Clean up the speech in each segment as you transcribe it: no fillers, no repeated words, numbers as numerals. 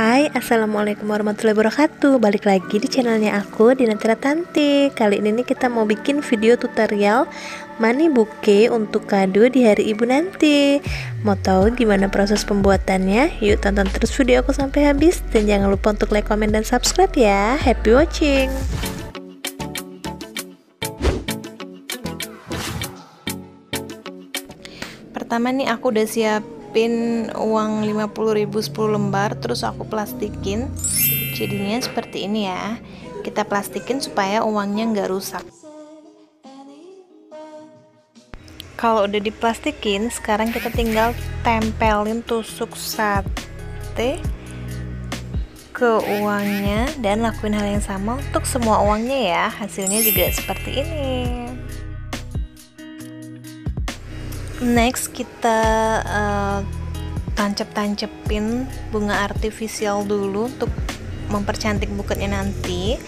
Hai, assalamualaikum warahmatullahi wabarakatuh. Balik lagi di channelnya aku, Dinatira Tanti. Kali ini nih kita mau bikin video tutorial money bouquet untuk kado di hari ibu nanti. Mau tahu gimana proses pembuatannya? Yuk tonton terus video aku sampai habis. Dan jangan lupa untuk like, comment, dan subscribe ya. Happy watching. Pertama nih aku udah siapin uang 50.000 10 lembar, terus aku plastikin. Jadinya seperti ini ya. Kita plastikin supaya uangnya nggak rusak. Kalau udah diplastikin, sekarang kita tinggal tempelin tusuk sate ke uangnya dan lakuin hal yang sama untuk semua uangnya ya. Hasilnya juga seperti ini. Next kita tancep-tancepin bunga artifisial dulu untuk mempercantik buketnya nanti.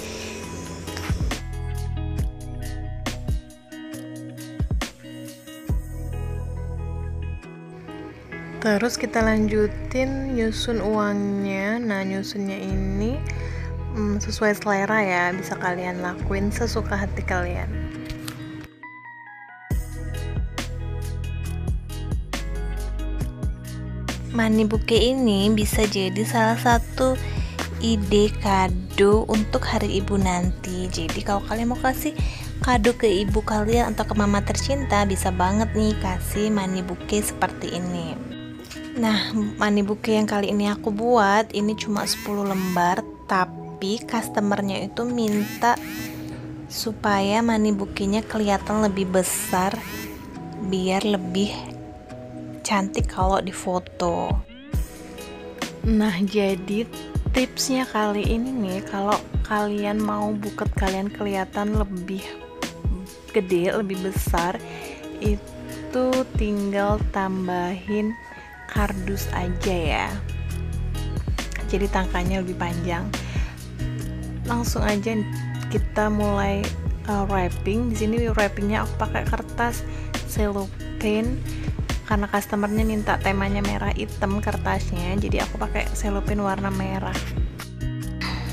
Terus kita lanjutin nyusun uangnya. Nah, nyusunnya ini sesuai selera ya, bisa kalian lakuin sesuka hati kalian. Money bouquet ini bisa jadi salah satu ide kado untuk hari ibu nanti. Jadi kalau kalian mau kasih kado ke ibu kalian atau ke mama tercinta, bisa banget nih kasih money bouquet seperti ini. Nah, money bouquet yang kali ini aku buat ini cuma 10 lembar, tapi customernya itu minta supaya money bouquetnya kelihatan lebih besar biar lebih cantik kalau di foto. Nah, jadi tipsnya kali ini nih, kalau kalian mau buket kalian kelihatan lebih gede, lebih besar, itu tinggal tambahin kardus aja ya. Jadi tangkanya lebih panjang. Langsung aja kita mulai wrapping. Di sini wrappingnya aku pakai kertas cellophane karena customernya minta temanya merah hitam kertasnya, jadi aku pakai cellophane warna merah.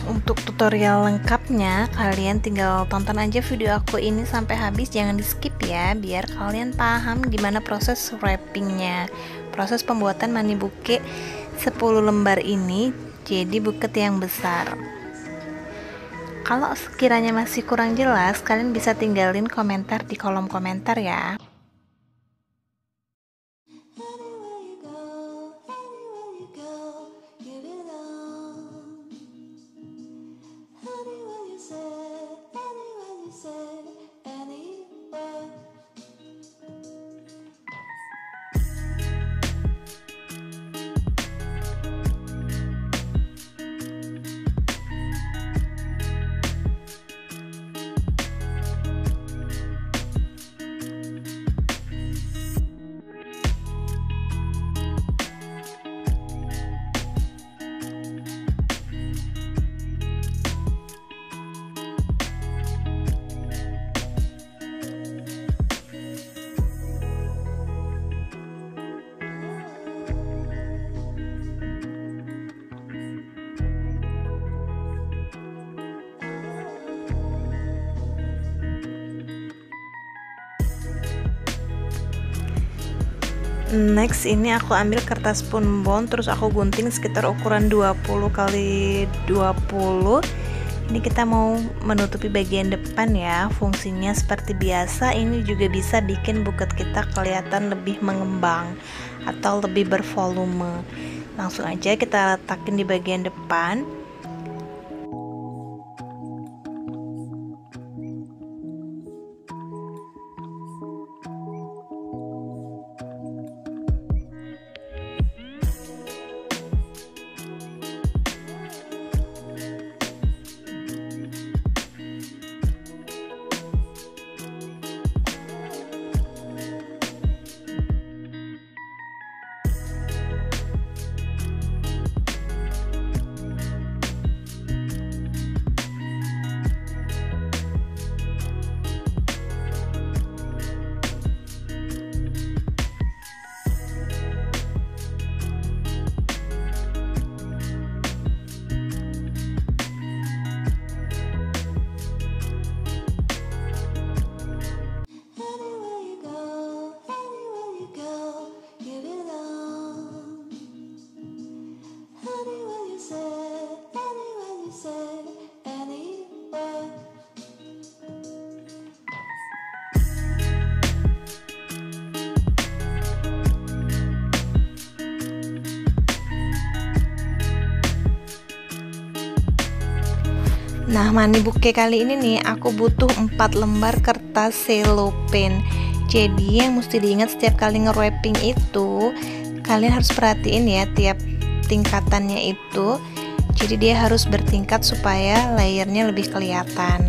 Untuk tutorial lengkapnya kalian tinggal tonton aja video aku ini sampai habis, jangan di skip ya, biar kalian paham gimana proses wrappingnya, proses pembuatan money bouquet 10 lembar ini jadi buket yang besar. Kalau sekiranya masih kurang jelas, kalian bisa tinggalin komentar di kolom komentar ya. Next ini aku ambil kertas spunbond, terus aku gunting sekitar ukuran 20 kali 20. Ini kita mau menutupi bagian depan ya. Fungsinya seperti biasa, ini juga bisa bikin buket kita kelihatan lebih mengembang atau lebih bervolume. Langsung aja kita letakin di bagian depan. Nah, money bouquet kali ini nih aku butuh 4 lembar kertas selopen. Jadi yang mesti diingat setiap kali nge-wrapping itu, kalian harus perhatiin ya tiap tingkatannya itu. Jadi dia harus bertingkat supaya layernya lebih kelihatan.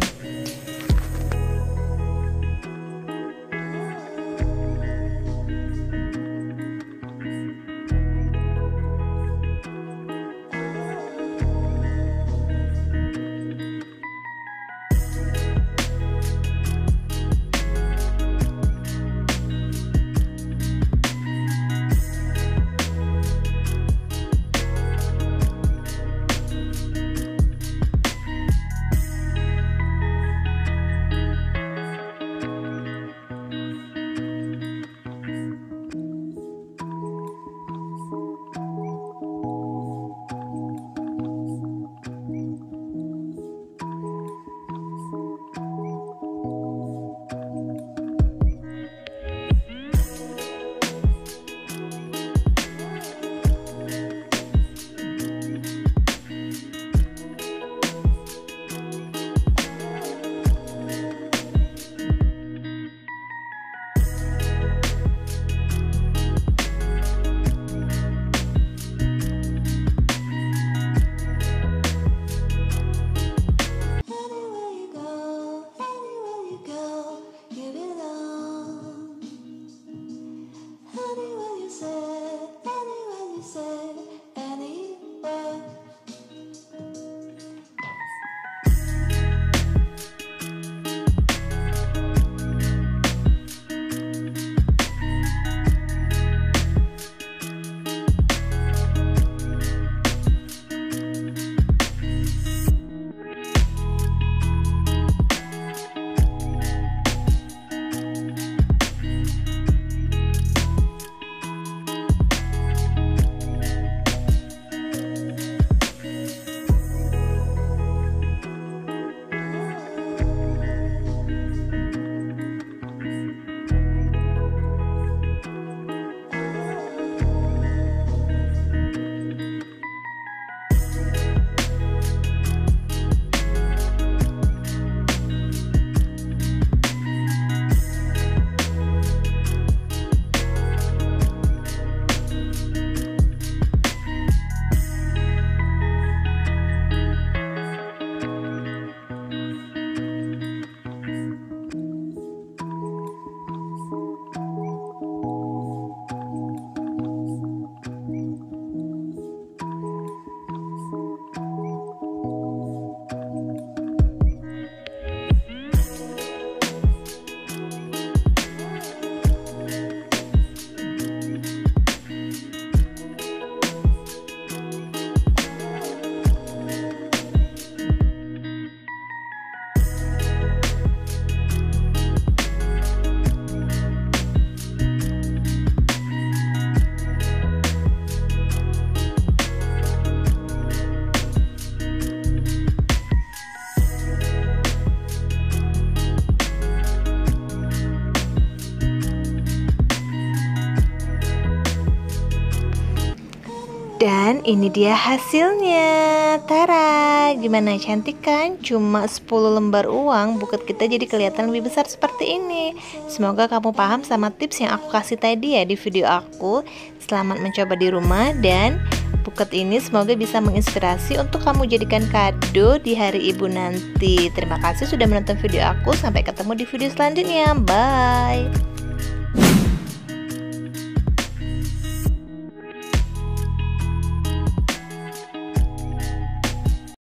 Dan ini dia hasilnya. Tara, gimana, cantik kan? Cuma 10 lembar uang buket kita jadi kelihatan lebih besar seperti ini. Semoga kamu paham sama tips yang aku kasih tadi ya di video aku. Selamat mencoba di rumah, dan buket ini semoga bisa menginspirasi untuk kamu jadikan kado di hari ibu nanti. Terima kasih sudah menonton video aku. Sampai ketemu di video selanjutnya. Bye.